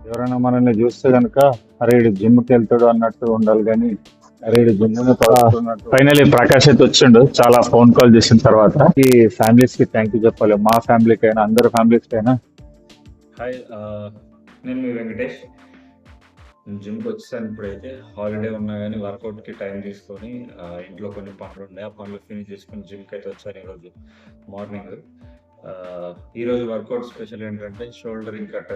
ఎవరైనా మనల్ని చూస్తే కనుక అరే ఇడు జిమ్కి వెళ్తాడు అన్నట్టు ఉండాలి కానీ అరే ఇడు జిమ్ తోడుతున్నట్టు. ఫైనలీ ప్రకాష్ అయితే వచ్చిండు చాలా ఫోన్ కాల్ చేసిన తర్వాత. ఈ ఫ్యామిలీస్ కి థ్యాంక్ యూ చెప్పాలి, మా ఫ్యామిలీకి అయినా అందరి ఫ్యామిలీస్ అయినా. హాయ్, నేను మీ వెంకటేష్. జిమ్కి వచ్చేసాను. ఇప్పుడైతే హాలిడే ఉన్నా కానీ వర్కౌట్కి టైం తీసుకొని ఇంట్లో కొన్ని పనులు ఉన్నాయి, ఆ పనులు ఫినిష్ చేసుకుని జిమ్కి అయితే వచ్చాను ఈరోజు మార్నింగ్. ఈరోజు వర్కౌట్ స్పెషల్ ఏంటంటే షోల్డరింగ్ కట్.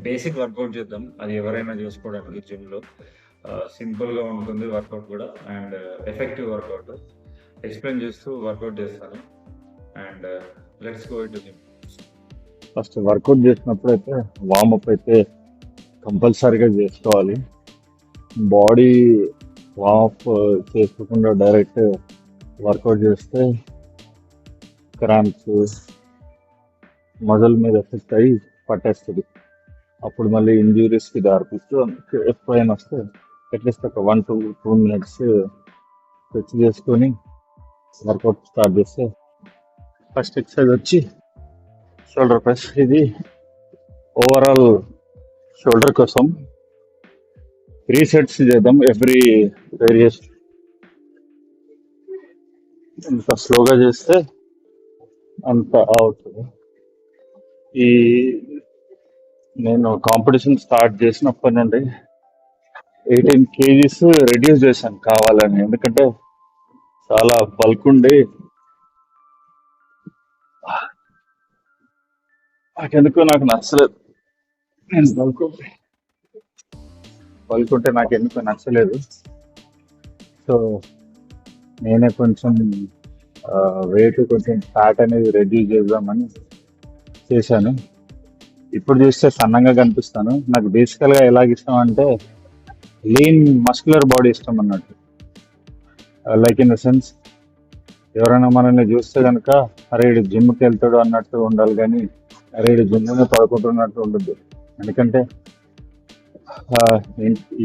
బేసిక్ వర్కౌట్ చేద్దాం, అది ఎవరైనా చేసుకోవడానికి జిమ్లో. సింపుల్గా ఉంటుంది వర్కౌట్ కూడా, అండ్ ఎఫెక్టివ్ వర్కౌట్. ఎక్స్ప్లెయిన్ చేస్తూ వర్కౌట్ చేస్తాను, and let's go to gym. First workout చేసినప్పుడు అయితే వార్మప్ అయితే కంపల్సరీగా చేసుకోవాలి. బాడీ వార్మప్ చేసుకోకుండా డైరెక్ట్ వర్కౌట్ చేస్తే క్రాంప్స్ మజల్ మీద ఎఫెక్ట్ అయ్యి పట్టేస్తుంది. అప్పుడు మళ్ళీ ఇంజురీస్కి దారితీస్తూ ఎప్పుడైనా వస్తే అట్లీస్ట్ ఒక 1 to 2 minutes స్ట్రెచ్ చేసుకొని వర్కౌట్ స్టార్ట్ చేస్తే. ఫస్ట్ ఎక్సర్సైజ్ వచ్చి షోల్డర్ ప్రెస్. ఇది ఓవరాల్ షోల్డర్ కోసం 3 sets చేద్దాం. ఎవ్రీ వేరియేషన్ ఎంత స్లోగా చేస్తే అంత అవుతుంది. ఈ నేను కాంపిటీషన్ స్టార్ట్ చేసినప్పటి నుండి 18 kgs రెడ్యూస్ చేశాను కావాలని, ఎందుకంటే చాలా బల్క్ ఉండి నాకెందుకో నాకు నచ్చలేదు. నేను బల్క్ ఉంటే నాకు ఎందుకో నచ్చలేదు. సో నేనే కొంచెం వెయిట్ కొంచెం ఫ్యాట్ అనేది రెడ్యూస్ చేద్దామని చేశాను. ఇప్పుడు చూస్తే సన్నంగా కనిపిస్తాను. నాకు బేసికల్గా ఎలాగ ఇష్టం అంటే లీన్ మస్కులర్ బాడీ ఇష్టం అన్నట్టు. లైక్ ఇన్ ద సెన్స్ ఎవరైనా మనల్ని చూస్తే కనుక అరే ఇడు జిమ్కి వెళ్తాడు అన్నట్టు ఉండాలి కానీ అరే ఇడు జిమ్ పడుకుంటున్నట్టు ఉండద్దు. ఎందుకంటే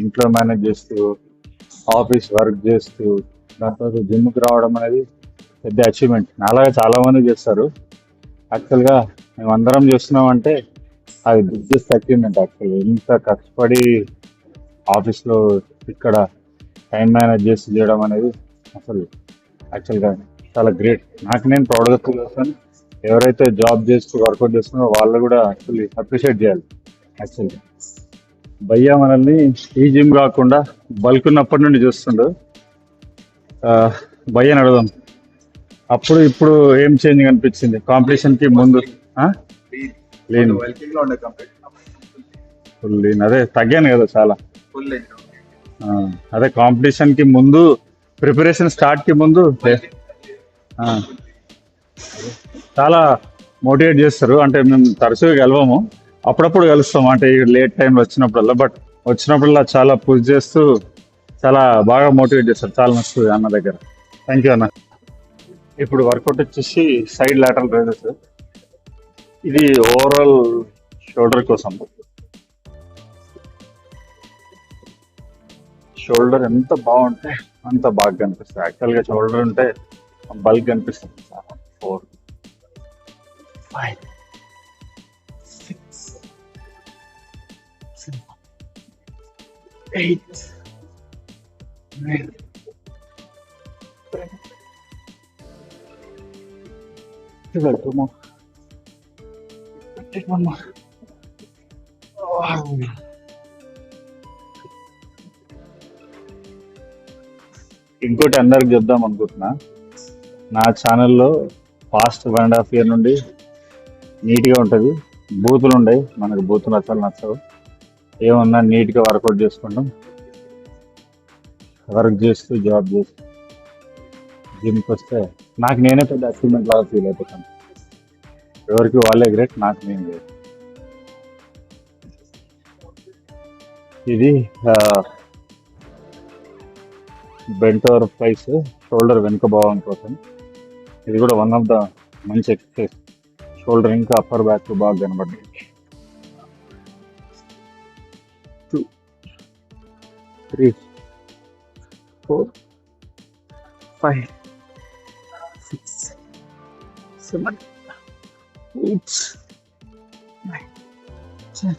ఇంట్లో మేనేజ్ చేస్తూ ఆఫీస్ వర్క్ చేస్తూ దాని తర్వాత జిమ్కి రావడం అనేది పెద్ద అచీవ్మెంట్. నాలాగా చాలా మంది చేస్తారు. యాక్చువల్గా మేము అందరం చేస్తున్నామంటే అది బిగ్గెస్ట్ అచీవ్మెంట్. యాక్చువల్గా ఇంత కష్టపడి ఆఫీస్లో ఇక్కడ టైం మేనేజ్ చేసి చేయడం అనేది అసలు యాక్చువల్గా చాలా గ్రేట్. నాకు నేను ప్రౌడ్గా ఫీల్ అవుతాను. ఎవరైతే జాబ్ చేస్తూ వర్కౌట్ చేస్తున్నారో వాళ్ళు కూడా యాక్చువల్లీ అప్రిషియేట్ చేయాలి. యాక్చువల్లీ భయ్యా మనల్ని ఈ జిమ్ కాకుండా బల్క్ ఉన్నప్పటి నుండి చూస్తుండు. భయ్యని అడదాం, అప్పుడు ఇప్పుడు ఏం చేంజ్ అనిపించింది కాంపిటీషన్కి ముందు? లేను, ఫుల్ లేను. అదే తగ్గాను కదా చాలా. అదే కాంపిటీషన్కి ముందు, ప్రిపరేషన్ స్టార్ట్కి ముందు చాలా మోటివేట్ చేస్తారు. అంటే మేము తరచుగా గెలవము, అప్పుడప్పుడు కలుస్తాం, అంటే లేట్ టైంలో వచ్చినప్పుడల్లా. బట్ వచ్చినప్పుడల్లా చాలా పుష్ చేస్తూ చాలా బాగా మోటివేట్ చేస్తారు. చాలా నచ్చుతుంది అన్న దగ్గర. థ్యాంక్ యూ అన్న. ఇప్పుడు వర్కౌట్ వచ్చేసి సైడ్ లాటరల్ రైజెస్. ఇది ఓవరాల్ షోల్డర్ కోసం. షోల్డర్ ఎంత బాగుంటే అంత బాగా కనిపిస్తుంది. యాక్చువల్గా షోల్డర్ ఉంటే బల్క్ కనిపిస్తుంది. 4, 5, 6, 7, 8, 9, 10, 12. 2 more. Take 1 more. ఇంకోటి అందరికి చెప్దాం అనుకుంటున్నా, నా ఛానల్లో పాస్ట్ 1.5 year నుండి నీట్గా ఉంటుంది. బూతులు ఉండవు, మనకు బూతులు అసలు నచ్చవు. ఏమన్నా నీట్గా వర్కౌట్ చేసుకుంటాం. వర్క్ చేస్తూ జాబ్ చేస్తూ జిమ్కి వస్తే నాకు నేనే పెద్ద అచీవ్మెంట్ లాగా ఫీల్ అయిపోతాను. ఎవరికి వాళ్ళే గ్రేట్, నాకు నేను గ్రేట్. ఇది బెంట్ ఓవర్ ఫ్లైస్, షోల్డర్ వెనుక భాగం కోసం. ఇది కూడా వన్ ఆఫ్ ద మంచి ఎక్సర్సైజ్. షోల్డర్ ఇంకా అప్పర్ బ్యాక్ బాగా కనబడ్డాయి. 2, 3, 4, 5, 6, 7, 8, 9, 10,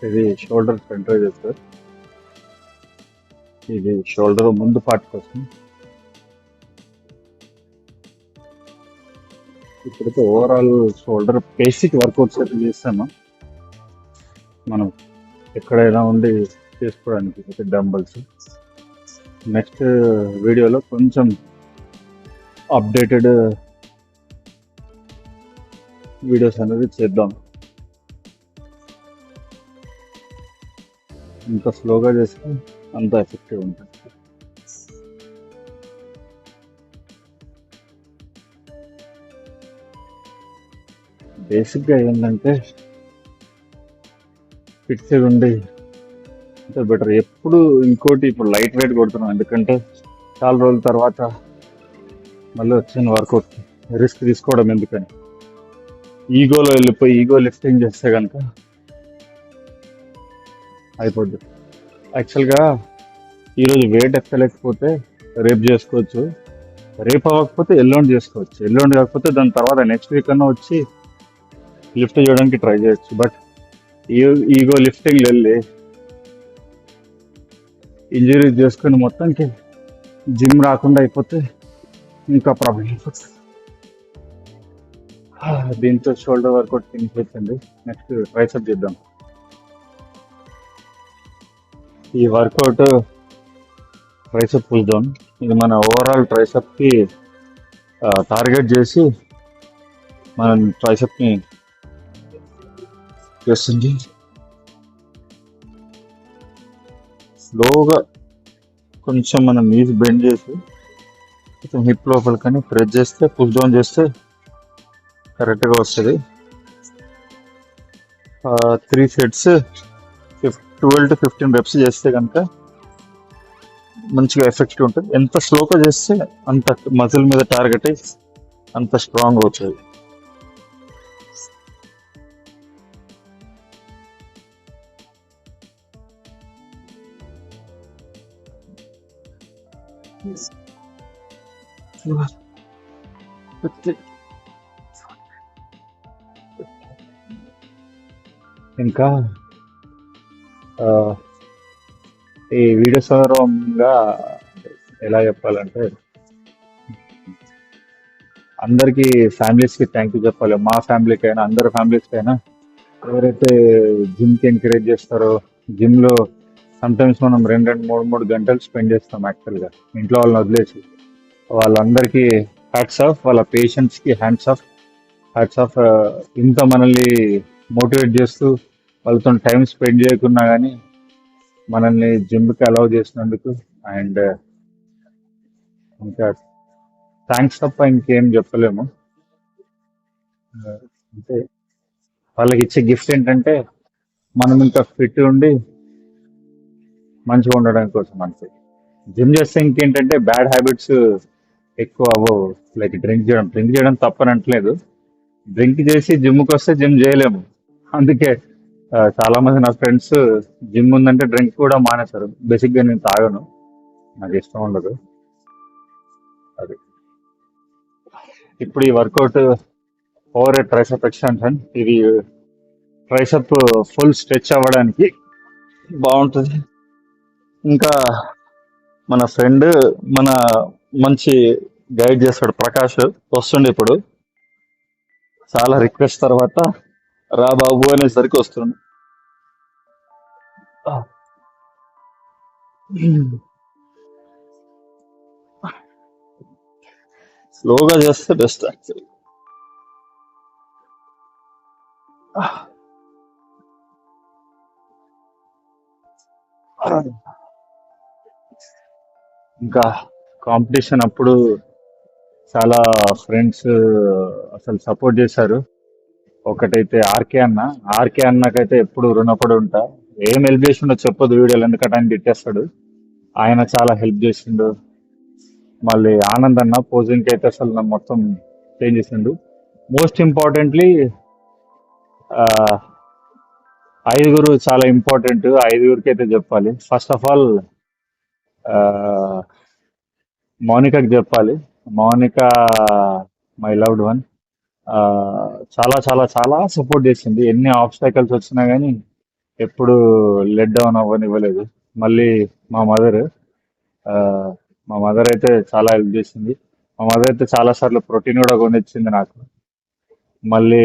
ఇది షోల్డర్ ఫ్రంట్ రైజెస్, ఇది షోల్డర్ ముందు పార్ట్ కోసం. ఇప్పుడైతే ఓవరాల్ షోల్డర్ బేసిక్ వర్కౌట్స్ అయితే చేస్తాను మనం ఎక్కడైనా ఉండి చేసుకోవడానికి డంబల్స్. నెక్స్ట్ వీడియోలో కొంచెం అప్డేటెడ్ వీడియోస్ అనేది చేద్దాం. ఇంత స్లోగా చేస్తే అంత ఎఫెక్టివ్ ఉంటుంది. బేసిక్గా ఏంటంటే ఫిక్స్డ్ ఉండి అంతే బెటర్. ఎప్పుడు ఇంకోటి ఇప్పుడు లైట్ వెయిట్ కొడుతున్నాం, ఎందుకంటే చాలా రోజుల తర్వాత మళ్ళీ వచ్చిన వర్కౌట్ రిస్క్ తీసుకోవడం ఎందుకని. ఈగోలో వెళ్ళిపోయి ఈగో లిఫ్టింగ్ చేస్తే కనుక అయిపోద్ది. యాక్చువల్గా ఈరోజు వెయిట్ ఎక్కలేకపోతే రేపు చేసుకోవచ్చు, రేపు అవ్వకపోతే ఎల్లుండి చేసుకోవచ్చు, ఎల్లుండి కాకపోతే దాని తర్వాత నెక్స్ట్ వీక్ అన్నా వచ్చి లిఫ్ట్ చేయడానికి ట్రై చేయొచ్చు. బట్ ఈగో లిఫ్టింగ్ వెళ్ళి ఇంజరీ చేసుకుని మొత్తానికి జిమ్ రాకుండా అయిపోతే ఇంకా ప్రాబ్లం అయిపోతుంది. దీంతో షోల్డర్ వర్కౌట్ ఫినిష్ అయిపోయింది. నెక్స్ట్ ట్రైసెప్ చేద్దాం. ఈ వర్కౌట్ ట్రైసెప్ పుల్ డౌన్, ఇది మన ఓవరాల్ ట్రైసెప్ కి టార్గెట్ చేసి మనం ట్రైసెప్ ని చేస్తుంది. స్లోగా కొంచెం మనం నీస్ బెండ్ చేసి కొంచెం హిప్ లోపలికని ప్రెస్ చేస్తే పుల్ డౌన్ చేస్తే కరెక్ట్గా వస్తుంది. 3 సెట్స్ 12 to 15 రెప్స్ చేస్తే కనుక మంచిగా ఎఫెక్టివ్ ఉంటుంది. ఎంత స్లోగా చేస్తే అంత మజిల్ మీద టార్గెట్ అయ్యి అంత స్ట్రాంగ్ అవుతుంది. ఇంకా ఈ వీడియో సందర్భంగా ఎలా చెప్పాలంటే అందరికి ఫ్యామిలీస్కి థ్యాంక్ యూ చెప్పాలి. మా ఫ్యామిలీకి అయినా అందరి ఫ్యామిలీస్కి అయినా ఎవరైతే జిమ్కి ఎంకరేజ్ చేస్తారో, జిమ్లో సమ్టైమ్స్ మనం 2-3 గంటలు స్పెండ్ చేస్తాం యాక్చువల్గా ఇంట్లో వాళ్ళని వదిలేసి. వాళ్ళందరికీ హ్యాట్స్ ఆఫ్, వాళ్ళ పేషెంట్స్కి హ్యాండ్స్ ఆఫ్. ఇంత మనల్ని మోటివేట్ చేస్తూ వాళ్ళతో టైం స్పెండ్ చేయకున్నా కానీ మనల్ని జిమ్కి అలౌ చేసినందుకు అండ్ ఇంకా థ్యాంక్స్ తప్ప ఇంకేం చెప్పలేము. అంటే వాళ్ళకి ఇచ్చే గిఫ్ట్ ఏంటంటే మనం ఇంకా ఫిట్ ఉండి మంచిగా ఉండడం కోసం అంతే. జిమ్ చేస్తే ఇంకేంటంటే బ్యాడ్ హ్యాబిట్స్ ఎక్కువ అవ్వవు. లైక్ డ్రింక్ చేయడం తప్పని అంటలేదు. డ్రింక్ చేసి జిమ్కి వస్తే జిమ్ చేయలేము. అందుకే చాలా మంది నా ఫ్రెండ్స్ జిమ్ ఉందంటే డ్రింక్ కూడా మానేస్తారు. బేసిక్గా నేను తాగను, నాకు ఇష్టం ఉండదు అది. ఇప్పుడు ఈ వర్కౌట్ ఓవర్ ట్రైసెప్ ఎక్స్టెన్షన్, ఇది ట్రైసెప్ ఫుల్ స్ట్రెచ్ అవ్వడానికి బాగుంటుంది. ఇంకా మన ఫ్రెండ్ మన మంచి గైడ్ చేస్తాడు ప్రకాష్, వస్తుండే ఇప్పుడు. చాలా రిక్వెస్ట్ తర్వాత రా బాబు అనేసరికి వస్తుండు. స్లోగా చేస్తే బెస్ట్ యాక్చువల్లీ. ఇంకా కాంపిటీషన్ అప్పుడు చాలా ఫ్రెండ్స్ అసలు సపోర్ట్ చేశారు. ఒకటైతే ఆర్కే అన్నకైతే ఎప్పుడు రుణపడి ఉంటా. ఏం హెల్ప్ చేసిండో చెప్పదు వీడియోలు, ఎందుకంటే ఆయన తిట్టేస్తాడు. ఆయన చాలా హెల్ప్ చేసిండు. మళ్ళీ ఆనంద్ అన్న పోజింగ్ అయితే అసలు నన్ను మొత్తం చేంజ్ చేసిండు. మోస్ట్ ఇంపార్టెంట్లీ 5 చాలా ఇంపార్టెంట్. 5 అయితే చెప్పాలి. ఫస్ట్ ఆఫ్ ఆల్ మౌనికకి చెప్పాలి. Mounika my loved one. ఆ, చాలా చాలా చాలా సపోర్ట్ చేసింది. ఎన్ని ఆబ్స్టాకల్స్ వచ్చినా కానీ ఎప్పుడు లెట్ డౌన్ అవ్వనివ్వలేదు. మళ్ళీ మా మదర్ మా మదర్ అయితే చాలా హెల్ప్ చేసింది. మా మదర్ అయితే చాలా సార్లు ప్రోటీన్ కూడా కొనిచ్చింది నాకు. మళ్ళీ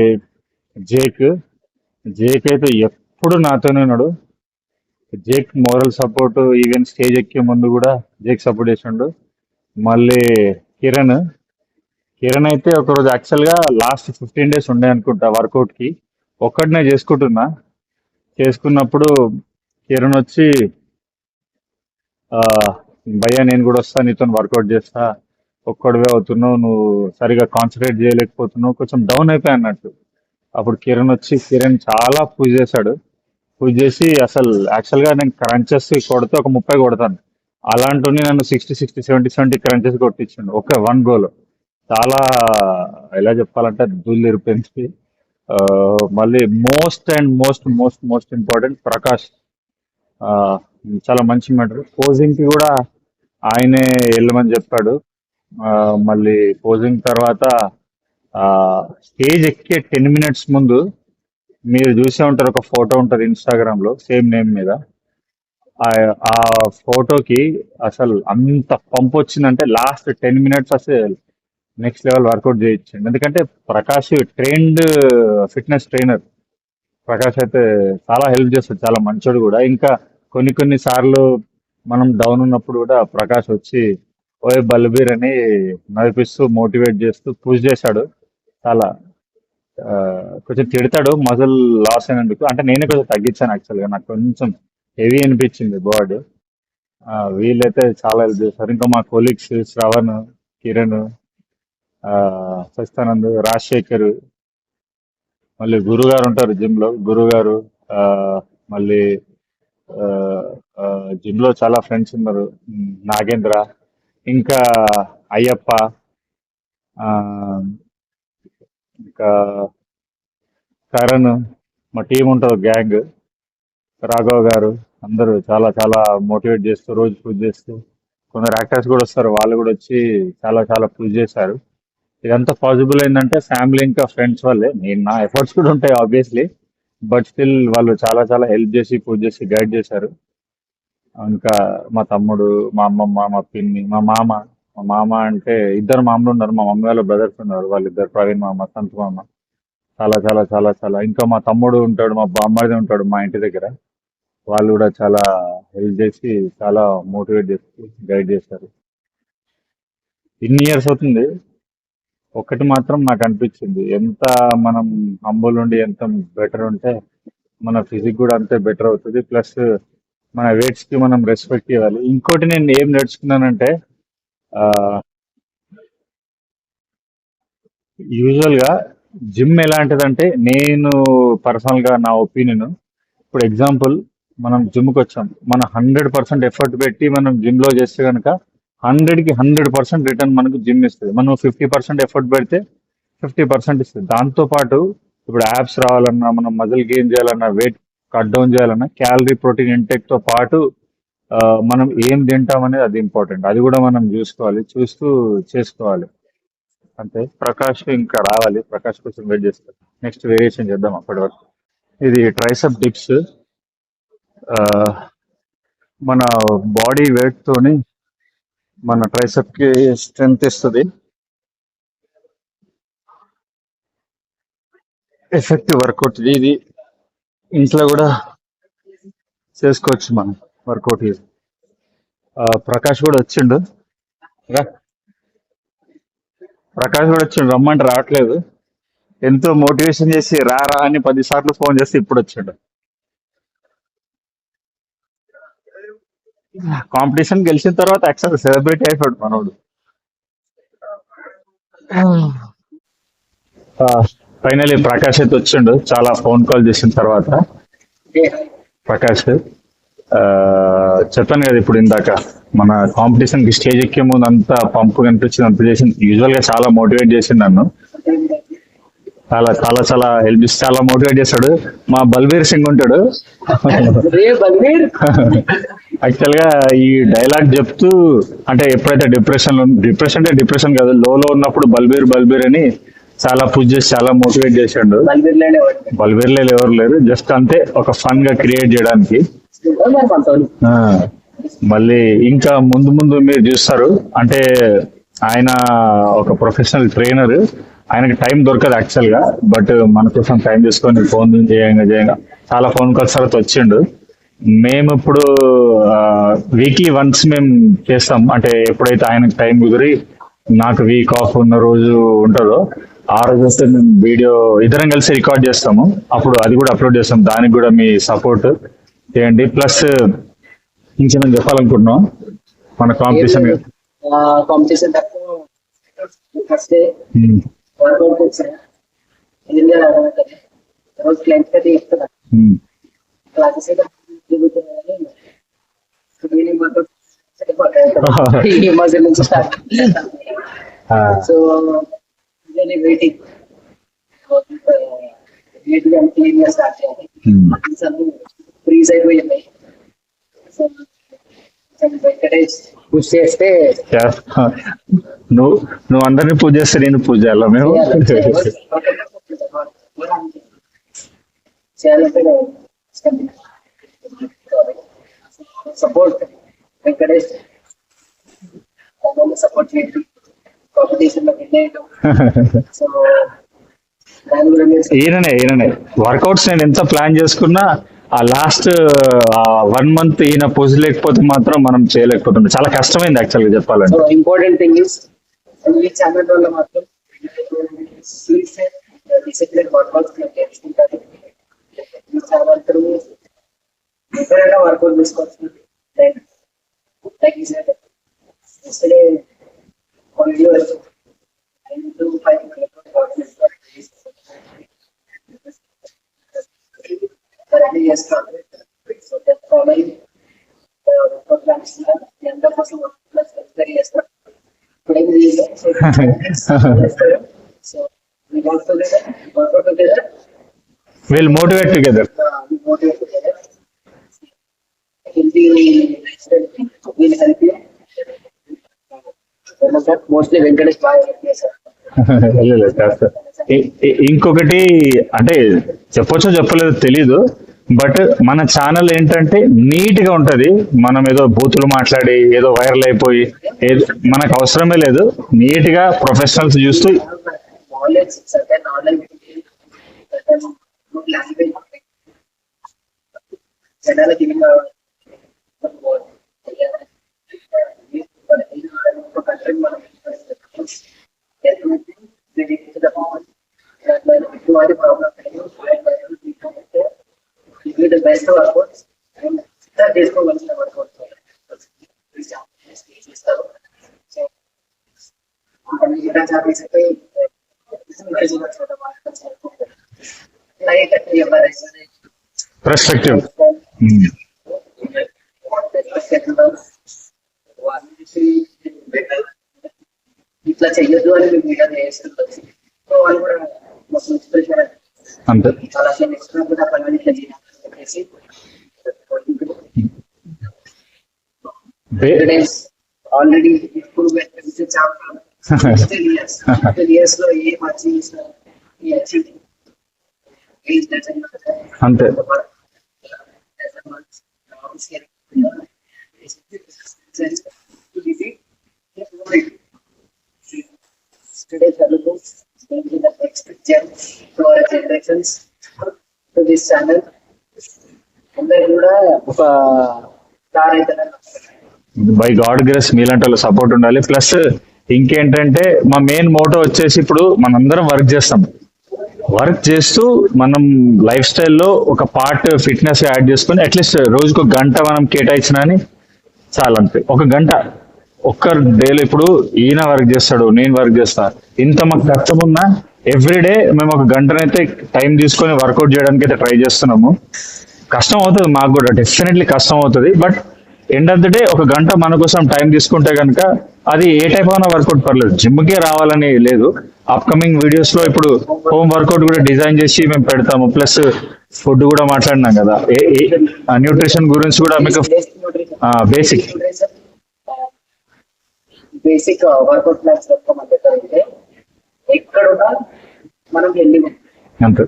జేక్ జేక్ అయితే ఎప్పుడు నాతోనే ఉన్నాడు. Jake moral support, even stage ఎక్కే ముందు కూడా జేక్ సపోర్ట్ చేసిండు. మళ్ళీ కిరణ్ కిరణ్ అయితే ఒకరోజు యాక్చువల్ గా లాస్ట్ 15 days ఉండే అనుకుంటా వర్కౌట్ కి. ఒక్కడనే చేసుకుంటున్నా. చేసుకున్నప్పుడు కిరణ్ వచ్చి ఆ, భయ్యా నేను కూడా వస్తా, నీతో వర్కౌట్ చేస్తా, ఒక్కడివే అవుతున్నావు, నువ్వు సరిగా కాన్సన్ట్రేట్ చేయలేకపోతున్నావు, కొంచెం డౌన్ అయిపోయా అన్నట్టు. అప్పుడు కిరణ్ చాలా పూజ చేశాడు. పూజ చేసి అసలు యాక్చువల్ గా నేను క్రంచెస్ కొడితే ఒక 30 కొడతాను. అలాంటి నన్ను 60 60 70 క్రంచెస్ కొట్టించిండు ఒక వన్ గోలో. చాలా ఎలా చెప్పాలంటే ధూళి ఇరిపోయింది. ఆ, మళ్ళీ most and most most most important Prakash. ఆ, చాలా మంచి మ్యాటర్. పోజింగ్ కి కూడా ఆయనే వెళ్ళమని చెప్పాడు. ఆ, మళ్ళీ పోజింగ్ తర్వాత స్టేజ్ ఎక్కే 10 minutes ముందు మీరు చూసే ఉంటారు, ఒక ఫోటో ఉంటుంది ఇన్స్టాగ్రామ్ లో సేమ్ నేమ్ మీద. ఆ ఆ ఫోటోకి అసలు అంత పంప్ వచ్చిందంటే లాస్ట్ 10 minutes అసలు నెక్స్ట్ లెవెల్ వర్కౌట్ చేయించండి. ఎందుకంటే Prakash trained fitness trainer. Prakash అయితే చాలా హెల్ప్ చేస్తాడు, చాలా మంచోడు కూడా. ఇంకా కొన్ని సార్లు మనం డౌన్ ఉన్నప్పుడు కూడా ప్రకాష్ వచ్చి ఓయ్ బల్బీర్ అని నడిపిస్తూ మోటివేట్ చేస్తూ పుష్ చేశాడు. చాలా ఆ, కొంచెం తిడతాడు మజిల్ లాస్ అయినందుకు. అంటే నేనే కొంచెం తగ్గించాను యాక్చువల్గా, నాకు కొంచెం హెవీ అనిపించింది బాడీ. వీళ్ళైతే చాలా హెల్ప్ చేస్తారు. ఇంకా మా కొలీగ్స్ శ్రవణ్, కిరణ్, సత్యానంద్, రాజశేఖర్, మళ్ళీ గురుగారు ఉంటారు జిమ్ లో, గురుగారు. ఆ, మళ్ళీ జిమ్ లో చాలా ఫ్రెండ్స్ ఉన్నారు. నాగేంద్ర, ఇంకా అయ్యప్ప, ఆ, ఇంకా కరణ్, మా టీం ఉంటుంది గ్యాంగ్, రాఘవ్ గారు, అందరూ చాలా చాలా మోటివేట్ చేస్తూ రోజు పూజ చేస్తూ. కొందరు యాక్టర్స్ కూడా వస్తారు, వాళ్ళు కూడా వచ్చి చాలా చాలా పూజ చేశారు. ఇదంతా పాసిబుల్ అయిందంటే ఫ్యామిలీ ఇంకా ఫ్రెండ్స్ వల్లే. నేను నా ఎఫర్ట్స్ కూడా ఉంటాయి ఆబ్వియస్లీ, బట్ స్టిల్ వాళ్ళు చాలా చాలా హెల్ప్ చేసి పూజ చేసి గైడ్ చేశారు. ఇంకా మా తమ్ముడు, మా అమ్మమ్మ, మా పిన్ని, మా మామ అంటే ఇద్దరు మామలు ఉన్నారు, మా మమ్మీ వాళ్ళ బ్రదర్స్ ఉన్నారు, వాళ్ళిద్దరు ప్రవీణ్ మామ, సంతు మామ. చాలా చాలా చాలా చాలా ఇంకా మా తమ్ముడు ఉంటాడు, మా బామ్మడిది ఉంటాడు మా ఇంటి దగ్గర. వాళ్ళు కూడా చాలా హెల్ప్ చేసి చాలా మోటివేట్ చేసి గైడ్ చేశారు. ఇన్ని ఇయర్స్ అవుతుంది. ఒకటి మాత్రం నాకు అనిపించింది, ఎంత మనం హంబుల్ ఉండి ఎంత బెటర్ ఉంటే మన ఫిజిక్ కూడా అంతే బెటర్ అవుతుంది. ప్లస్ మన weights కి మనం రెస్పెక్ట్ ఇవ్వాలి. ఇంకోటి నేను ఏం నేర్చుకున్నానంటే, యూజువల్ గా జిమ్ ఎలాంటిదంటే, నేను పర్సనల్ గా నా ఒపీనియన్, ఇప్పుడు ఎగ్జాంపుల్ మనం జిమ్కి వచ్చాం, మన 100% ఎఫర్ట్ పెట్టి మనం జిమ్ లో చేస్తే కనుక 100కి 100% రిటర్న్ మనకు జిమ్ ఇస్తుంది. మనం 50% ఎఫర్ట్ పెడితే 50% ఇస్తుంది. దాంతో పాటు ఇప్పుడు యాప్స్ రావాలన్నా, మనం మజిల్ గెయిన్ చేయాలన్నా, వెయిట్ కట్ డౌన్ చేయాలన్నా, క్యాలరీ ప్రోటీన్ ఇంటెక్ తో పాటు ఆ, మనం ఏం తింటాం అనేది అది ఇంపార్టెంట్. అది కూడా మనం చూసుకోవాలి, చూస్తూ చేసుకోవాలి. అంతే. ప్రకాష్ ఇంకా రావాలి, ప్రకాష్ కోసం వెయిట్ చేస్తారు. నెక్స్ట్ వేరియేషన్ చేద్దాం అప్పటి వరకు. ఇది ట్రైసెప్ డిప్స్. మన బాడీ వెయిట్ తోని మన ట్రైసెప్ కి స్ట్రెంగ్త్ ఇస్తుంది. ఎఫెక్టివ్ వర్కౌట్ ఇది ఇంట్లో కూడా చేసుకోవచ్చు మనం. వర్కౌట్ ఇది. ప్రకాష్ కూడా వచ్చిండు. రా, ప్రకాష్ కూడా వచ్చిండు, రమ్మంటే రావట్లేదు. ఎంతో మోటివేషన్ చేసి రా రా అని 10 సార్లు ఫోన్ చేస్తే ఇప్పుడు వచ్చాడు. కాంపిటీషన్ గెలిచిన తర్వాత యాక్చువల్ సెలబ్రిటీ అయిపోయాడు మనోడు. ఫైనలీ ప్రకాష్ అయితే వచ్చిండు, చాలా ఫోన్ కాల్ చేసిన తర్వాత. ప్రకాష్, ఆ, చెప్పాను కదా ఇప్పుడు ఇందాక, మన కాంపిటీషన్ కి స్టేజ్ ఎక్కే ముందు అంత పంపు కనిపించింది, అంత చేసింది. యూజువల్ గా చాలా మోటివేట్ చేసిండు నన్ను. చాలా చాలా చాలా హెల్ప్ చేసి చాలా మోటివేట్ చేస్తాడు. మా బల్బీర్ సింగ్ ఉంటాడు. యాక్చువల్ గా ఈ డైలాగ్ చెప్తూ, అంటే ఎప్పుడైతే డిప్రెషన్ అంటే డిప్రెషన్ కాదు, లో ఉన్నప్పుడు బల్బీర్ బల్బీర్ అని చాలా పుష్ చేసి చాలా మోటివేట్ చేసిండు. బల్బిర్లోనే పడుతుంది బల్బేర్లో ఎవరు లేరు, జస్ట్ అంతే ఒక ఫన్ గా క్రియేట్ చేయడానికి. మరి మనతోని ఆ, మళ్ళీ ఇంకా ముందు ముందు మీరు చూస్తారు అంటే ఆయన ఒక ప్రొఫెషనల్ ట్రైనర్, ఆయనకి టైం దొరకదు యాక్చువల్ గా, బట్ మన కోసం టైం తీసుకొని ఫోన్ చేయంగా చాలా ఫోన్ కాల్స్ తర్వాత వచ్చిండు. మేము ఇప్పుడు వీక్లీ వన్స్ మేము చేస్తాం, అంటే ఎప్పుడైతే ఆయనకు టైం కుదిరి నాకు వీక్ ఆఫ్ ఉన్న రోజు ఉంటుందో ఆ రోజు వస్తే మేము వీడియో ఇద్దరం కలిసి రికార్డ్ చేస్తాము, అప్పుడు అది కూడా అప్లోడ్ చేస్తాం. దానికి కూడా మీ సపోర్ట్ చేయండి. ప్లస్ ఇంకేమైనా చెప్పాలనుకుంటున్నాం మన కాంపిటీషన్. కాంపిటీషన్ తక్కువ ఫస్ట్ వర్కౌట్ వచ్చాను రోజు క్లయింట్స్ అయితే చెప్తున్నా క్లాసెస్ అయితే ఈవినింగ్ వర్కౌట్ ఈ మధ్య నుంచి స్టార్ట్. సో వెయిటింగ్ నీట్గా క్లీన్ గా స్టార్ట్ చేయాలి. ఫ్రీజ్ అయిపోయింది. సో వెంకటేష్ పుష్ చేస్తే నువ్వు నువ్వు అందరినీ పూజ చేస్తే నేను పూజ చేయాలా మేము? సపోర్ట్ వెంకటేష్ సపోర్ట్ చేయండి, కాంపిటీషన్ లో విన్ అయ్యాడు. సో దాని గురించి ఈయననే వర్కౌట్స్ నేను ఎంత ప్లాన్ చేసుకున్నా ఆ లాస్ట్ 1 month ఈయన పూజ లేకపోతే మాత్రం మనం చేయలేకపోతున్నాం. చాలా కష్టమైంది యాక్చువల్ గా చెప్పాలంటే. సో ఇంపార్టెంట్ థింగ్ ఇస్ ఈ ఛానల్ వల్ల మాత్రం డిసిప్లిన్ వర్కౌట్స్ నేర్చుకుంటారు. ఈ ఛానల్ త్రూ ఎవరైనా వర్కౌట్ తీసుకోవచ్చు. లైక్ ఈ సార్ ఎస్టర్డే ఒక వీడియో వచ్చింది 9 to 5 కరెంట్ చేస్తాను. సో దట్ ఫాలోయింగ్ ప్లాన్స్ ఎంత కోసం చేస్తాను ఇప్పుడేం చేస్తారు. So we work together will motivate together. we motivate together. Healthy lifestyle will help you. Mostly Venkatesh బాగా help చేశారు. ఇంకొకటి అంటే చెప్పొచ్చో చెప్పలేదో తెలీదు, బట్ మన ఛానల్ ఏంటంటే నీట్ గా ఉంటది. మనం ఏదో బూతులు మాట్లాడి ఏదో వైరల్ అయిపోయి ఏదో మనకు అవసరమే లేదు. నీట్ గా ప్రొఫెషనల్స్ చూస్తూ Knowledge, certain knowledge, certain good language. జనాలు గివింగ్ కంట్రీ మనం ఎటువంటి problem the best workouts and చేసుకోవాల్సిన వర్కౌట్స్ ఇస్తారు. పర్స్పెక్టివ్. ఇట్లా చెయ్యొద్దు అని మేము వీడియో చేస్తుంటాం. సో వాళ్ళు కూడా మొత్తం ఇన్స్పిరేషన్ అంతే. చాలా నెక్స్ట్ కూడా పని ఇట్లా చేయాలని చెప్పేసి ఆల్రెడీ ఇంప్రూవ్మెంట్ చాలా ఇయర్స్ లో ఏ అచీవ్ చేసినా ఈ అచీవ్ అంతే. అందరు కూడా ఒక స్టార్ అయితే బై గాడ్ గ్రేస్ మీలాంటి వాళ్ళ సపోర్ట్ ఉండాలి. ప్లస్ ఇంకేంటంటే మా మెయిన్ మోటో వచ్చేసి ఇప్పుడు మనందరం వర్క్ చేస్తాం. వర్క్ చేస్తూ మనం లైఫ్ స్టైల్లో ఒక పార్ట్ ఫిట్నెస్ యాడ్ చేసుకుని అట్లీస్ట్ రోజుకు 1 గంట మనం కేటాయించిన అని చాలా. అంతే, 1 గంట ఒక్క డేలో. ఇప్పుడు ఈయన వర్క్ చేస్తాడు, నేను వర్క్ చేస్తా, ఇంత మాకు కష్టం ఉన్నా ఎవ్రీడే మేము 1 గంటనైతే టైం తీసుకొని వర్కౌట్ చేయడానికి అయితే ట్రై చేస్తున్నాము. కష్టం అవుతుంది మాకు కూడా, డెఫినెట్లీ కష్టం అవుతుంది. But end of the day 1 గంట మన కోసం టైం తీసుకుంటే కనుక అది ఏ టైప్ అయినా వర్కౌట్ పర్లేదు, జిమ్కే రావాలని లేదు. అప్కమింగ్ వీడియోస్ లో ఇప్పుడు హోమ్ వర్కౌట్ కూడా డిజైన్ చేసి మేము పెడతాము. ప్లస్ ఫుడ్ కూడా మాట్లాడినాం కదా, న్యూట్రిషన్ గురించి కూడా మీకు బేసిక్ బేసిక్ వర్కౌట్ ప్లాన్స్ పెట్టుకోమని చెప్పారంటే ఎక్కడున్నా మనం హెల్దీ అంతే.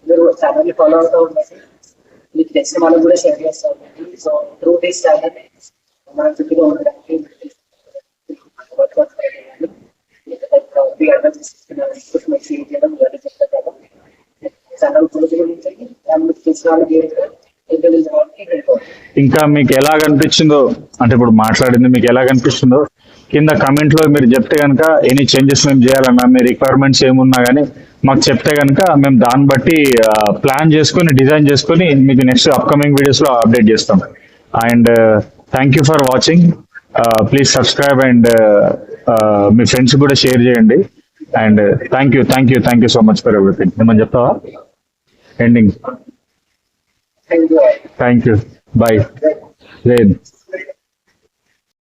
మీరు ఛానల్ ఫాలో అవుతూ ఉండండి, మీకు తెలిసిన వాళ్ళకి కూడా షేర్ చేస్తూ ఉండండి. సో త్రూ దిస్ ఛానల్ మన చుట్టూ ఉండడానికి ఛానల్ గురించి తెలిసిన వాళ్ళకి ఇంకా మీకు ఎలా కనిపించిందో, అంటే ఇప్పుడు మాట్లాడింది మీకు ఎలా కనిపిస్తుందో కింద కమెంట్ లో మీరు చెప్తే కనుక ఎనీ చేంజెస్ మేము చేయాలన్నా, మీ రిక్వైర్మెంట్స్ ఏమున్నా కానీ మాకు చెప్తే కనుక మేము దాన్ని బట్టి ప్లాన్ చేసుకొని డిజైన్ చేసుకొని మీకు నెక్స్ట్ అప్కమింగ్ వీడియోస్ లో అప్డేట్ చేస్తాం. And thank you for watching. Please subscribe and me friends కూడా షేర్ చేయండి. And thank you so much for everything. ఏమని చెప్తావా ఎండింగ్? Thank you. బాయ్. జై హింద్.